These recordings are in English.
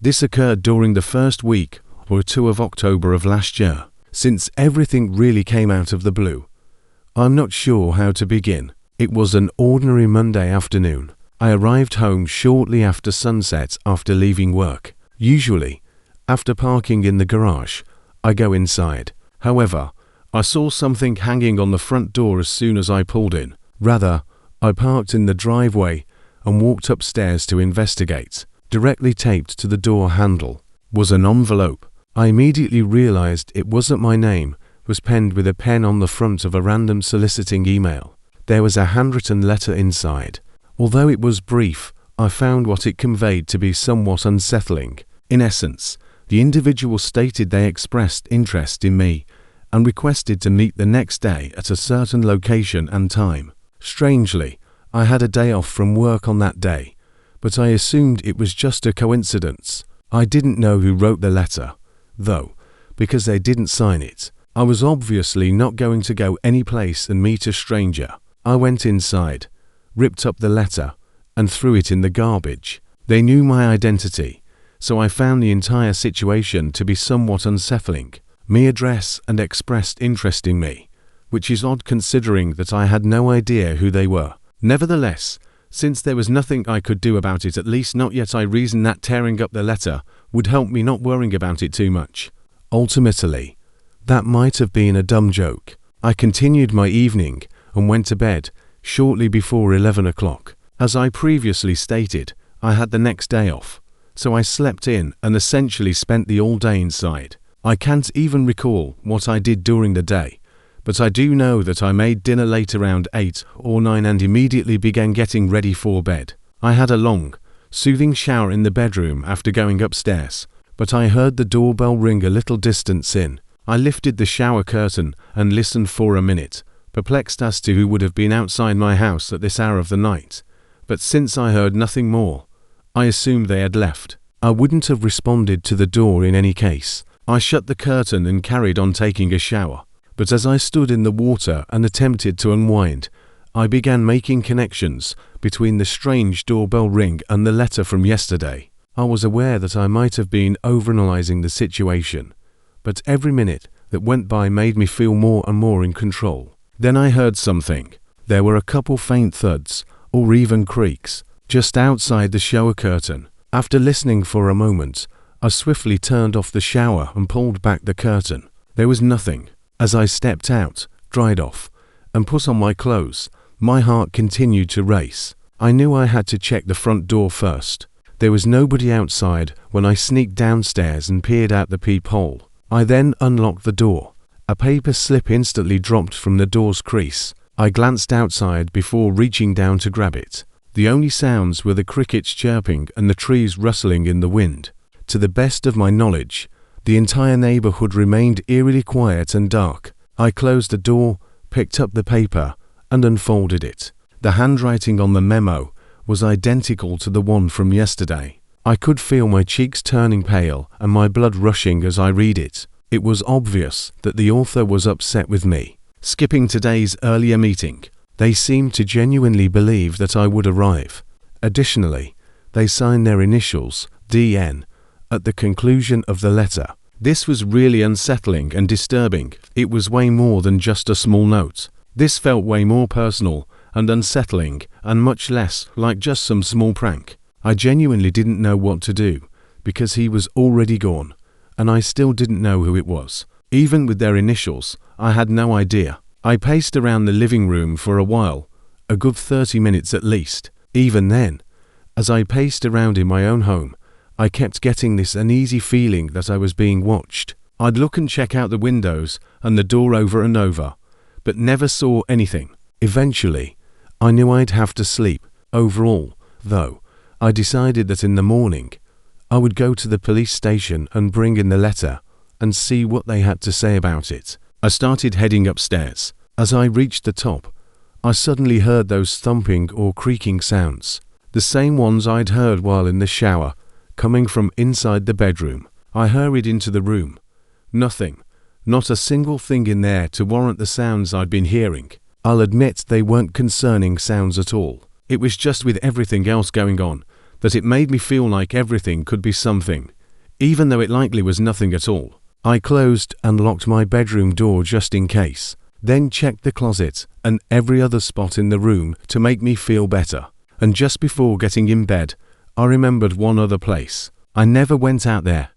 This occurred during the first week or two of October of last year. Since everything really came out of the blue, I'm not sure how to begin. It was an ordinary Monday afternoon. I arrived home shortly after sunset after leaving work. Usually, after parking in the garage, I go inside. However, I saw something hanging on the front door as soon as I pulled in. Rather, I parked in the driveway and walked upstairs to investigate. Directly taped to the door handle was an envelope. I immediately realized it wasn't my name, was penned with a pen on the front of a random soliciting email. There was a handwritten letter inside. Although it was brief, I found what it conveyed to be somewhat unsettling. In essence, the individual stated they expressed interest in me and requested to meet the next day at a certain location and time. Strangely, I had a day off from work on that day, but I assumed it was just a coincidence. I didn't know who wrote the letter, though, because they didn't sign it. I was obviously not going to go any place and meet a stranger. I went inside, ripped up the letter, and threw it in the garbage. They knew my identity, so I found the entire situation to be somewhat unsettling. Me address and expressed interest in me, which is odd considering that I had no idea who they were. Nevertheless, since there was nothing I could do about it, at least not yet, I reasoned that tearing up the letter would help me not worrying about it too much. Ultimately, that might have been a dumb joke. I continued my evening and went to bed shortly before 11 o'clock. As I previously stated, I had the next day off, so I slept in and essentially spent the all day inside. I can't even recall what I did during the day, but I do know that I made dinner late around 8 or 9 and immediately began getting ready for bed. I had a long, soothing shower in the bedroom after going upstairs, but I heard the doorbell ring a little distance in. I lifted the shower curtain and listened for a minute, perplexed as to who would have been outside my house at this hour of the night. But since I heard nothing more, I assumed they had left. I wouldn't have responded to the door in any case. I shut the curtain and carried on taking a shower. But as I stood in the water and attempted to unwind, I began making connections between the strange doorbell ring and the letter from yesterday. I was aware that I might have been overanalyzing the situation, but every minute that went by made me feel more and more in control. Then I heard something. There were a couple faint thuds, or even creaks, just outside the shower curtain. After listening for a moment, I swiftly turned off the shower and pulled back the curtain. There was nothing. As I stepped out, dried off, and put on my clothes, my heart continued to race. I knew I had to check the front door first. There was nobody outside when I sneaked downstairs and peered out the peephole. I then unlocked the door. A paper slip instantly dropped from the door's crease. I glanced outside before reaching down to grab it. The only sounds were the crickets chirping and the trees rustling in the wind. To the best of my knowledge, the entire neighborhood remained eerily quiet and dark. I closed the door, picked up the paper, and unfolded it. The handwriting on the memo was identical to the one from yesterday. I could feel my cheeks turning pale and my blood rushing as I read it. It was obvious that the author was upset with me. Skipping today's earlier meeting, they seemed to genuinely believe that I would arrive. Additionally, they signed their initials, DN, at the conclusion of the letter. This was really unsettling and disturbing. It was way more than just a small note. This felt way more personal and unsettling and much less like just some small prank. I genuinely didn't know what to do because he was already gone, and I still didn't know who it was. Even with their initials, I had no idea. I paced around the living room for a while, a good 30 minutes at least. Even then, as I paced around in my own home, I kept getting this uneasy feeling that I was being watched. I'd look and check out the windows and the door over and over, but never saw anything. Eventually, I knew I'd have to sleep. Overall, though, I decided that in the morning, I would go to the police station and bring in the letter and see what they had to say about it. I started heading upstairs. As I reached the top, I suddenly heard those thumping or creaking sounds, the same ones I'd heard while in the shower, coming from inside the bedroom. I hurried into the room. Nothing, not a single thing in there to warrant the sounds I'd been hearing. I'll admit they weren't concerning sounds at all. It was just with everything else going on, that it made me feel like everything could be something, even though it likely was nothing at all. I closed and locked my bedroom door just in case, then checked the closet and every other spot in the room to make me feel better. And just before getting in bed, I remembered one other place. I never went out there,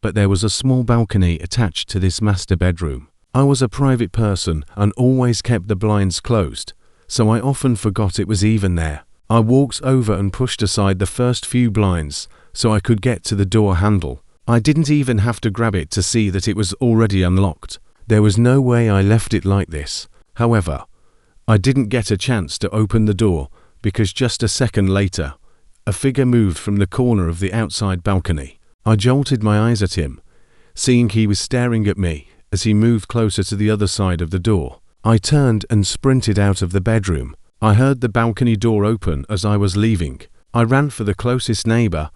but there was a small balcony attached to this master bedroom. I was a private person and always kept the blinds closed, so I often forgot it was even there. I walked over and pushed aside the first few blinds so I could get to the door handle. I didn't even have to grab it to see that it was already unlocked. There was no way I left it like this. However, I didn't get a chance to open the door because just a second later, a figure moved from the corner of the outside balcony. I jolted my eyes at him, seeing he was staring at me as he moved closer to the other side of the door. I turned and sprinted out of the bedroom. I heard the balcony door open as I was leaving. I ran for the closest neighbor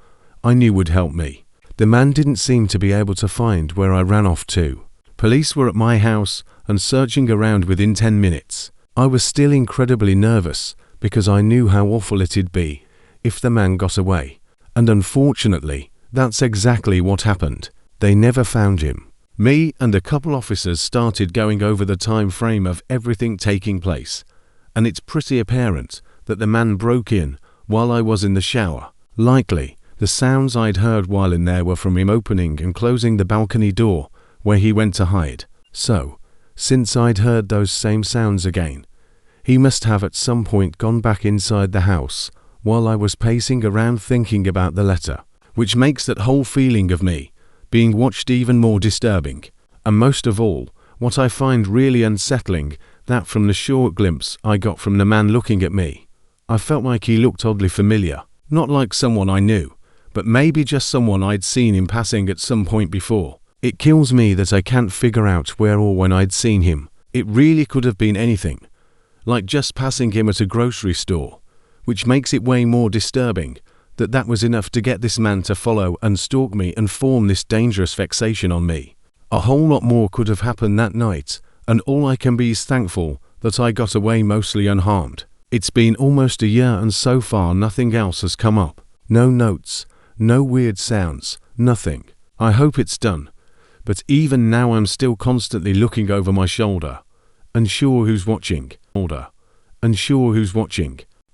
I knew would help me. The man didn't seem to be able to find where I ran off to. Police were at my house and searching around within 10 minutes. I was still incredibly nervous because I knew how awful it'd be if the man got away. And unfortunately, that's exactly what happened. They never found him. Me and a couple officers started going over the time frame of everything taking place, and it's pretty apparent that the man broke in while I was in the shower. Likely, the sounds I'd heard while in there were from him opening and closing the balcony door where he went to hide. So, since I'd heard those same sounds again, he must have at some point gone back inside the house while I was pacing around thinking about the letter, which makes that whole feeling of me being watched even more disturbing. And most of all, what I find really unsettling, that from the short glimpse I got from the man looking at me, I felt like he looked oddly familiar, not like someone I knew, but maybe just someone I'd seen in passing at some point before. It kills me that I can't figure out where or when I'd seen him. It really could have been anything, like just passing him at a grocery store, which makes it way more disturbing that that was enough to get this man to follow and stalk me and form this dangerous fixation on me. A whole lot more could have happened that night, and all I can be is thankful that I got away mostly unharmed. It's been almost a year and so far nothing else has come up. No notes, no weird sounds, nothing. I hope it's done. But even now I'm still constantly looking over my shoulder, unsure who's watching.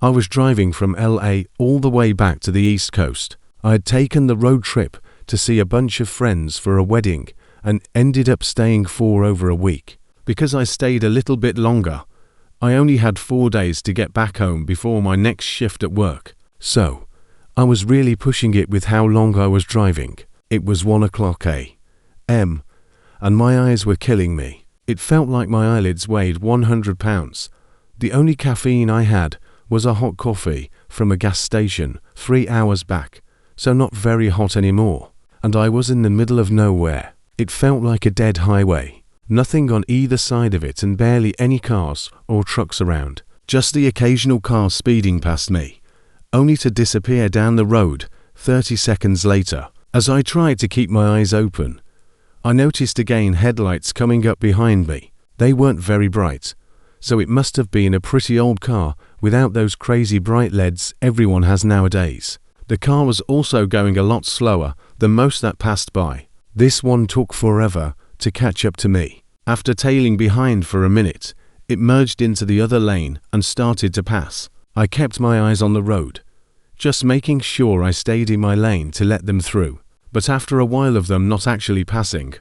I was driving from LA all the way back to the East Coast. I had taken the road trip to see a bunch of friends for a wedding and ended up staying for over a week. Because I stayed a little bit longer, I only had 4 days to get back home before my next shift at work. So, I was really pushing it with how long I was driving. It was 1 o'clock a.m. and my eyes were killing me. It felt like my eyelids weighed 100 pounds. The only caffeine I had was a hot coffee from a gas station 3 hours back, so not very hot anymore. And I was in the middle of nowhere. It felt like a dead highway. Nothing on either side of it and barely any cars or trucks around. Just the occasional car speeding past me, only to disappear down the road 30 seconds later. As I tried to keep my eyes open, I noticed again headlights coming up behind me. They weren't very bright, so it must have been a pretty old car without those crazy bright LEDs everyone has nowadays. The car was also going a lot slower than most that passed by. This one took forever to catch up to me. After tailing behind for a minute, it merged into the other lane and started to pass. I kept my eyes on the road, just making sure I stayed in my lane to let them through. But after a while of them not actually passing,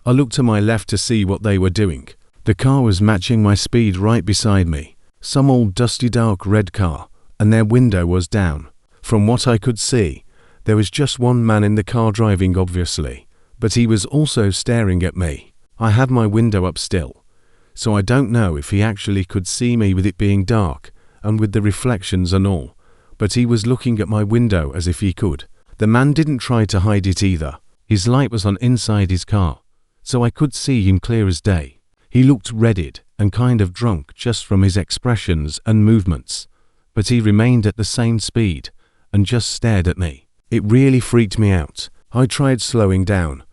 I looked to my left to see what they were doing. The car was matching my speed right beside me. Some old dusty dark red car, and their window was down. From what I could see, there was just one man in the car driving obviously, but he was also staring at me. I had my window up still, so I don't know if he actually could see me with it being dark and with the reflections and all, but he was looking at my window as if he could. The man didn't try to hide it either. His light was on inside his car, so I could see him clear as day. He looked redded and kind of drunk just from his expressions and movements, but he remained at the same speed and just stared at me. It really freaked me out. I tried slowing down,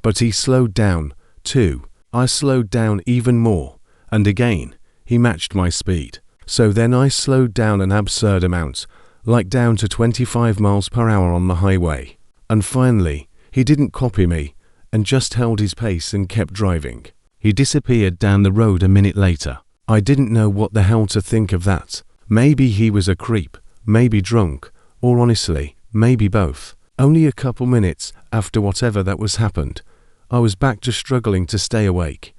but he slowed down too. I slowed down even more, and again, he matched my speed. So then I slowed down an absurd amount like down to 25 miles per hour on the highway. And finally, he didn't copy me and just held his pace and kept driving. He disappeared down the road a minute later. I didn't know what the hell to think of that. Maybe he was a creep, maybe drunk, or honestly, maybe both. Only a couple minutes after whatever that was happened, I was back to struggling to stay awake.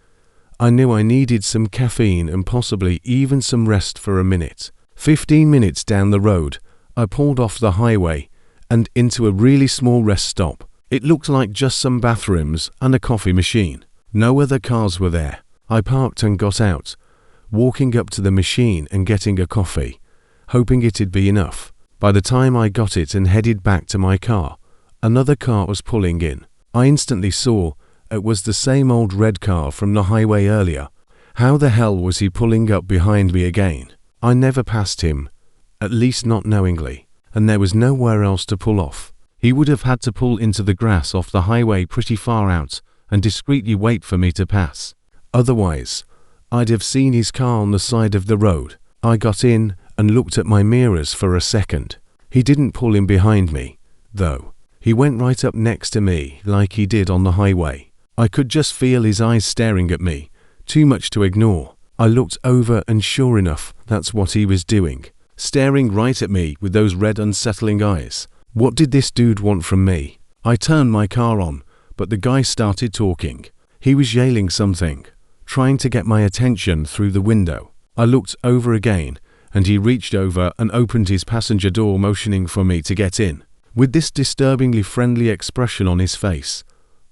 I knew I needed some caffeine and possibly even some rest for a minute. 15 minutes down the road, I pulled off the highway and into a really small rest stop. It looked like just some bathrooms and a coffee machine. No other cars were there. I parked and got out, walking up to the machine and getting a coffee, hoping it'd be enough. By the time I got it and headed back to my car, another car was pulling in. I instantly saw it was the same old red car from the highway earlier. How the hell was he pulling up behind me again? I never passed him, at least not knowingly, and there was nowhere else to pull off. He would have had to pull into the grass off the highway pretty far out and discreetly wait for me to pass. Otherwise, I'd have seen his car on the side of the road. I got in and looked at my mirrors for a second. He didn't pull in behind me, though. He went right up next to me like he did on the highway. I could just feel his eyes staring at me, too much to ignore. I looked over and sure enough, that's what he was doing. Staring right at me with those red unsettling eyes. What did this dude want from me? I turned my car on, but the guy started talking. He was yelling something, trying to get my attention through the window. I looked over again, and he reached over and opened his passenger door, motioning for me to get in. With this disturbingly friendly expression on his face,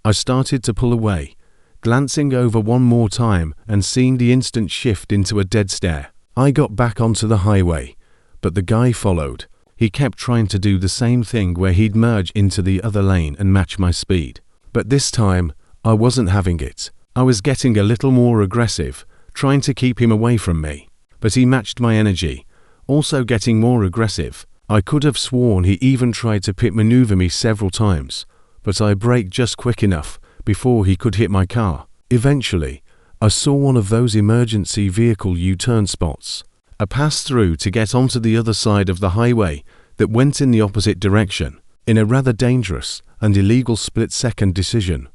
I started to pull away, glancing over one more time and seeing the instant shift into a dead stare. I got back onto the highway, but the guy followed. He kept trying to do the same thing where he'd merge into the other lane and match my speed. But this time, I wasn't having it. I was getting a little more aggressive, trying to keep him away from me. But he matched my energy, also getting more aggressive. I could have sworn he even tried to pit maneuver me several times, but I braked just quick enough before he could hit my car. Eventually, I saw one of those emergency vehicle U-turn spots, a pass-through to get onto the other side of the highway that went in the opposite direction. In a rather dangerous and illegal split-second decision,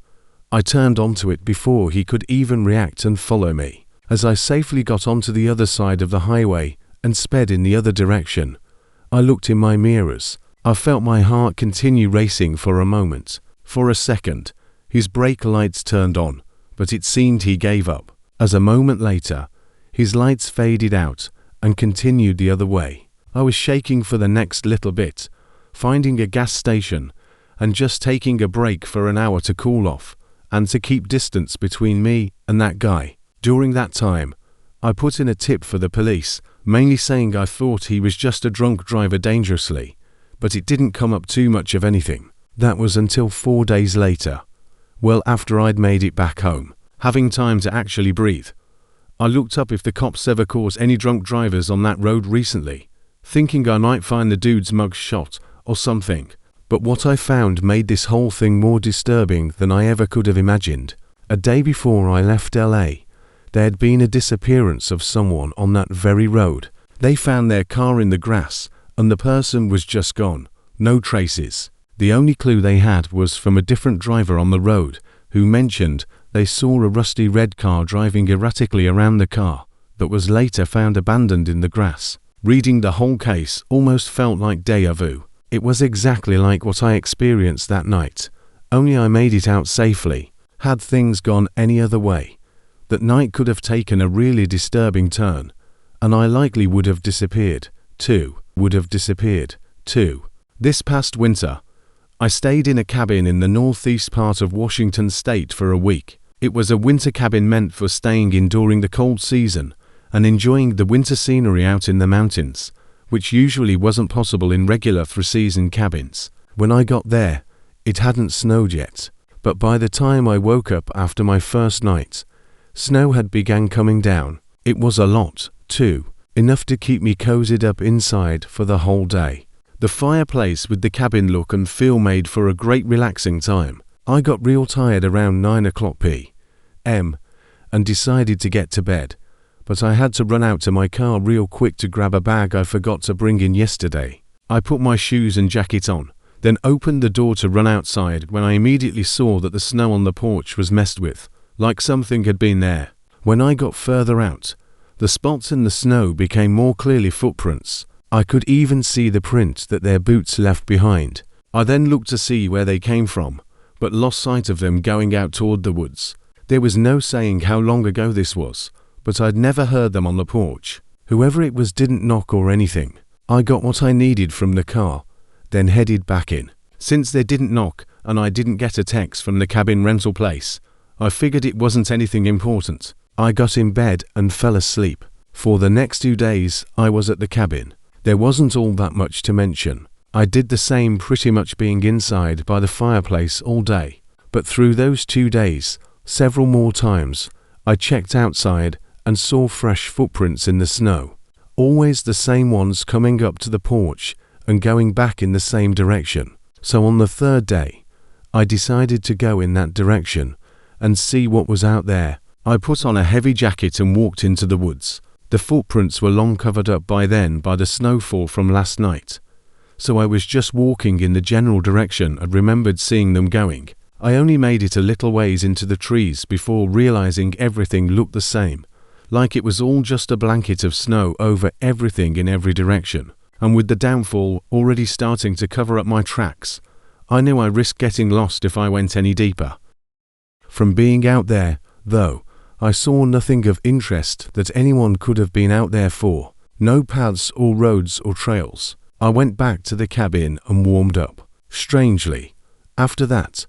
I turned onto it before he could even react and follow me. As I safely got onto the other side of the highway and sped in the other direction, I looked in my mirrors. I felt my heart continue racing for a moment. For a second, his brake lights turned on, but it seemed he gave up. As a moment later, his lights faded out and continued the other way. I was shaking for the next little bit, finding a gas station and just taking a break for an hour to cool off and to keep distance between me and that guy. During that time, I put in a tip for the police, mainly saying I thought he was just a drunk driver dangerously, but it didn't come up too much of anything. That was until 4 days later. Well, after I'd made it back home, having time to actually breathe. I looked up if the cops ever caught any drunk drivers on that road recently, thinking I might find the dude's mug shot or something. But what I found made this whole thing more disturbing than I ever could have imagined. A day before I left LA, there had been a disappearance of someone on that very road. They found their car in the grass, and the person was just gone. No traces. The only clue they had was from a different driver on the road, who mentioned they saw a rusty red car driving erratically around the car, but was later found abandoned in the grass. Reading the whole case almost felt like déjà vu. It was exactly like what I experienced that night, only I made it out safely. Had things gone any other way, that night could have taken a really disturbing turn, and I likely would have disappeared, too. This past winter, I stayed in a cabin in the northeast part of Washington state for a week. It was a winter cabin meant for staying in during the cold season and enjoying the winter scenery out in the mountains, which usually wasn't possible in regular three-season cabins. When I got there, it hadn't snowed yet, but by the time I woke up after my first night, snow had begun coming down. It was a lot, too, enough to keep me cozied up inside for the whole day. The fireplace with the cabin look and feel made for a great relaxing time. I got real tired around 9 o'clock p.m. and decided to get to bed, but I had to run out to my car real quick to grab a bag I forgot to bring in yesterday. I put my shoes and jacket on, then opened the door to run outside when I immediately saw that the snow on the porch was messed with, like something had been there. When I got further out, the spots in the snow became more clearly footprints. I could even see the print that their boots left behind. I then looked to see where they came from, but lost sight of them going out toward the woods. There was no saying how long ago this was, but I'd never heard them on the porch. Whoever it was didn't knock or anything. I got what I needed from the car, then headed back in. Since they didn't knock and I didn't get a text from the cabin rental place, I figured it wasn't anything important. I got in bed and fell asleep. For the next 2 days I was at the cabin. There wasn't all that much to mention. I did the same, pretty much being inside by the fireplace all day. But through those 2 days, several more times, I checked outside and saw fresh footprints in the snow. Always the same ones coming up to the porch and going back in the same direction. So on the 3rd day, I decided to go in that direction and see what was out there. I put on a heavy jacket and walked into the woods. The footprints were long covered up by then by the snowfall from last night. So I was just walking in the general direction and remembered seeing them going. I only made it a little ways into the trees before realizing everything looked the same, like it was all just a blanket of snow over everything in every direction. And with the downfall already starting to cover up my tracks, I knew I risked getting lost if I went any deeper. From being out there, though, I saw nothing of interest that anyone could have been out there for. No paths or roads or trails. I went back to the cabin and warmed up. Strangely, after that,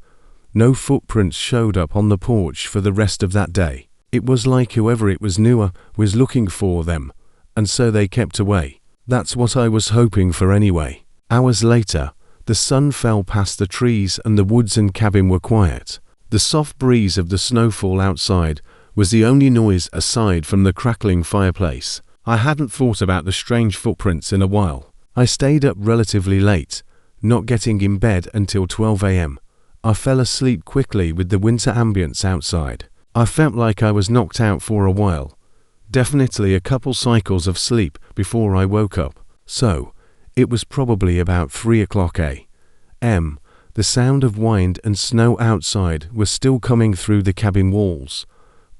no footprints showed up on the porch for the rest of that day. It was like whoever it was knew was looking for them, and so they kept away. That's what I was hoping for anyway. Hours later, the sun fell past the trees and the woods and cabin were quiet. The soft breeze of the snowfall outside was the only noise aside from the crackling fireplace. I hadn't thought about the strange footprints in a while. I stayed up relatively late, not getting in bed until 12 a.m. I fell asleep quickly with the winter ambience outside. I felt like I was knocked out for a while. Definitely a couple cycles of sleep before I woke up. So, it was probably about 3 o'clock a.m. The sound of wind and snow outside was still coming through the cabin walls.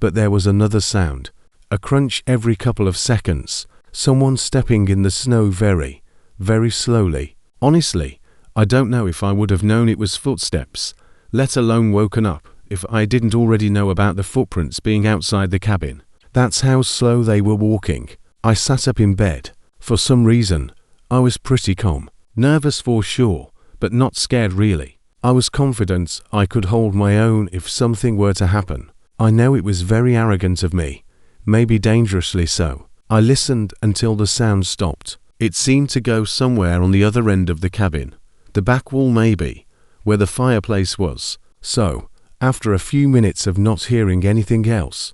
But there was another sound, a crunch every couple of seconds, someone stepping in the snow very, very slowly. Honestly, I don't know if I would have known it was footsteps, let alone woken up, if I didn't already know about the footprints being outside the cabin. That's how slow they were walking. I sat up in bed. For some reason, I was pretty calm, nervous for sure, but not scared really. I was confident I could hold my own if something were to happen. I know it was very arrogant of me, maybe dangerously so. I listened until the sound stopped. It seemed to go somewhere on the other end of the cabin, the back wall maybe, where the fireplace was. So, after a few minutes of not hearing anything else,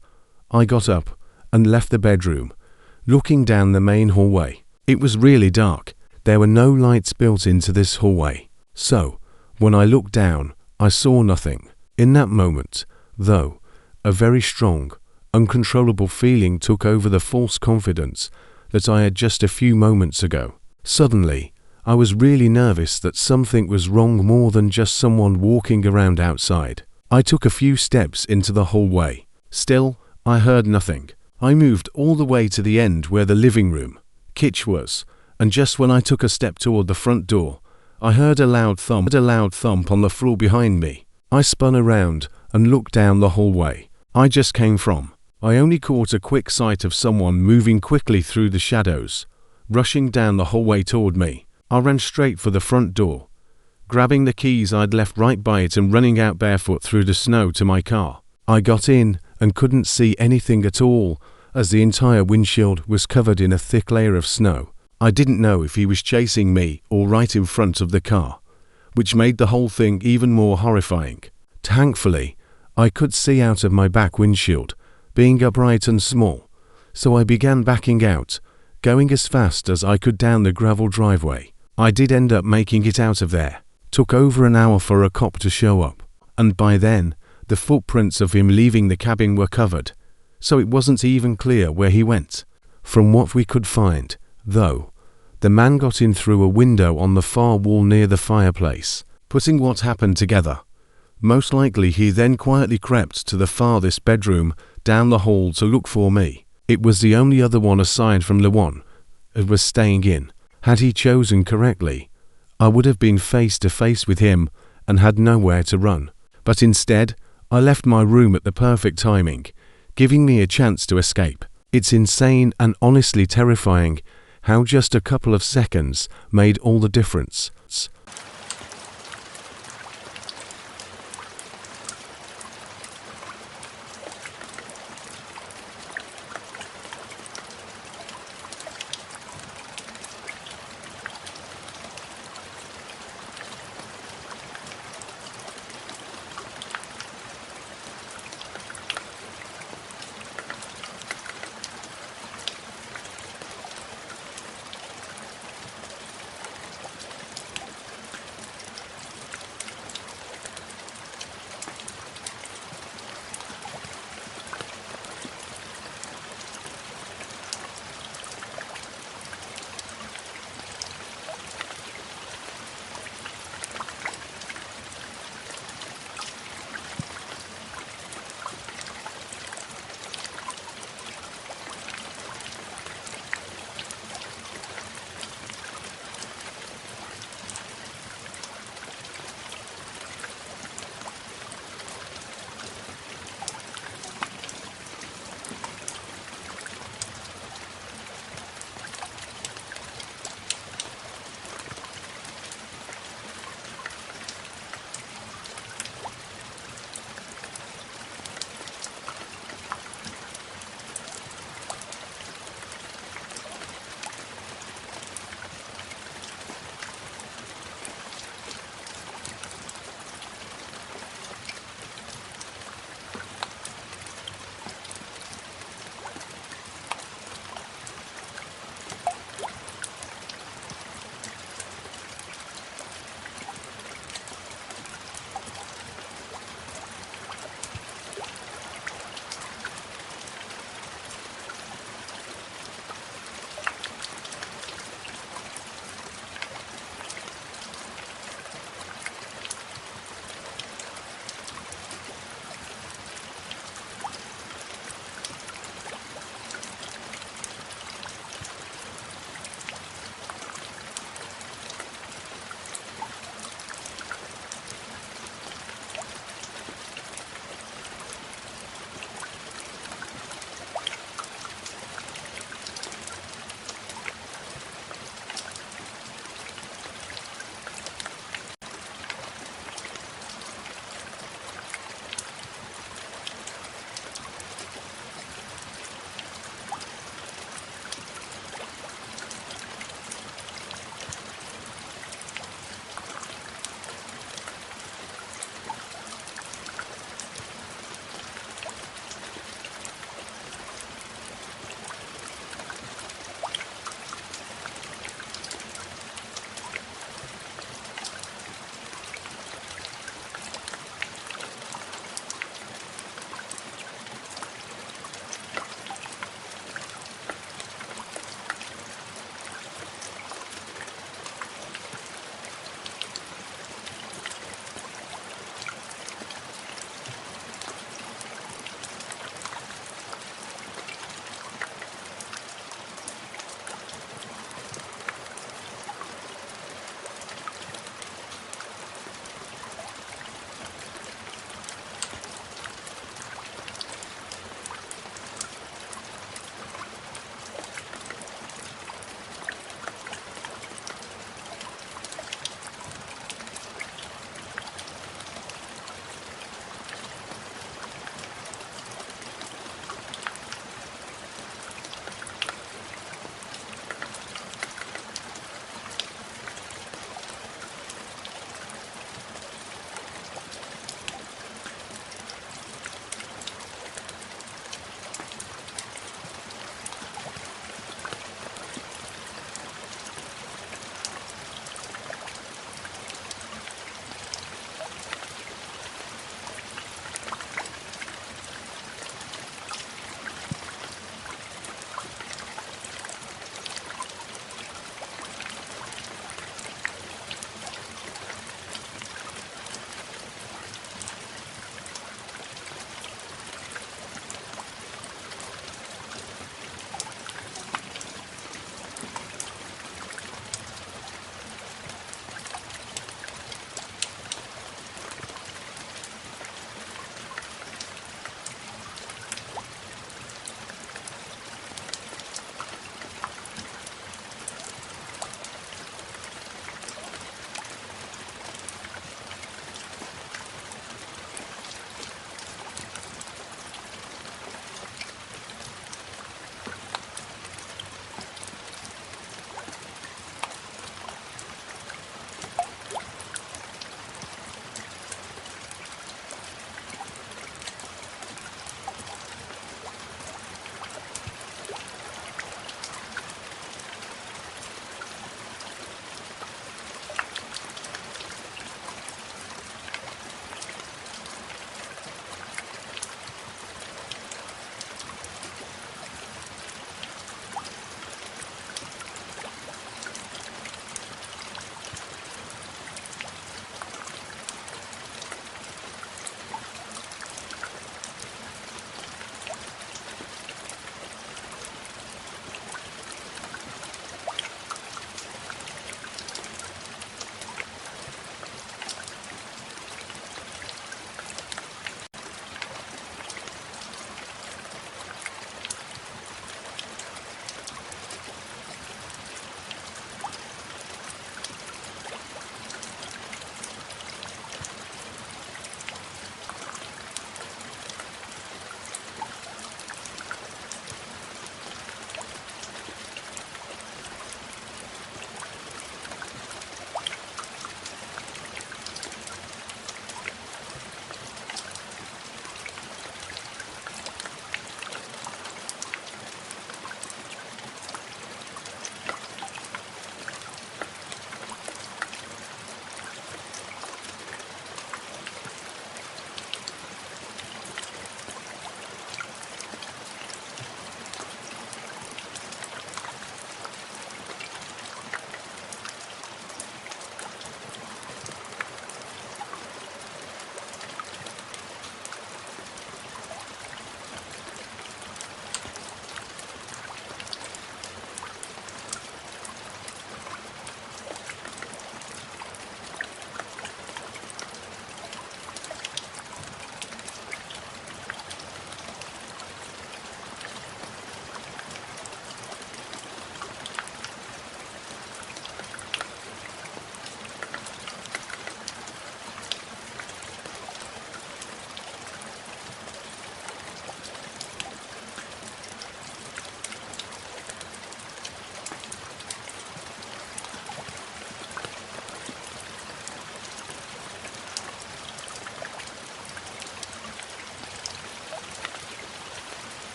I got up and left the bedroom, looking down the main hallway. It was really dark. There were no lights built into this hallway. So, when I looked down, I saw nothing. In that moment, though, a very strong, uncontrollable feeling took over the false confidence that I had just a few moments ago. Suddenly, I was really nervous that something was wrong more than just someone walking around outside. I took a few steps into the hallway. Still, I heard nothing. I moved all the way to the end where the living room, kitchen was, and just when I took a step toward the front door, I heard a loud thump on the floor behind me. I spun around and looked down the hallway I just came from. I only caught a quick sight of someone moving quickly through the shadows, rushing down the hallway toward me. I ran straight for the front door, grabbing the keys I'd left right by it and running out barefoot through the snow to my car. I got in and couldn't see anything at all as the entire windshield was covered in a thick layer of snow. I didn't know if he was chasing me or right in front of the car, which made the whole thing even more horrifying. Thankfully, I could see out of my back windshield, being upright and small, so I began backing out, going as fast as I could down the gravel driveway. I did end up making it out of there. Took over an hour for a cop to show up, and by then, the footprints of him leaving the cabin were covered, so it wasn't even clear where he went. From what we could find, though, The man got in through a window on the far wall near the fireplace. Putting what happened together, most likely he then quietly crept to the farthest bedroom down the hall to look for me. It was the only other one aside from the one who was staying in. Had he chosen correctly, I would have been face to face with him and had nowhere to run. But instead, I left my room at the perfect timing, giving me a chance to escape. It's insane and honestly terrifying how just a couple of seconds made all the difference.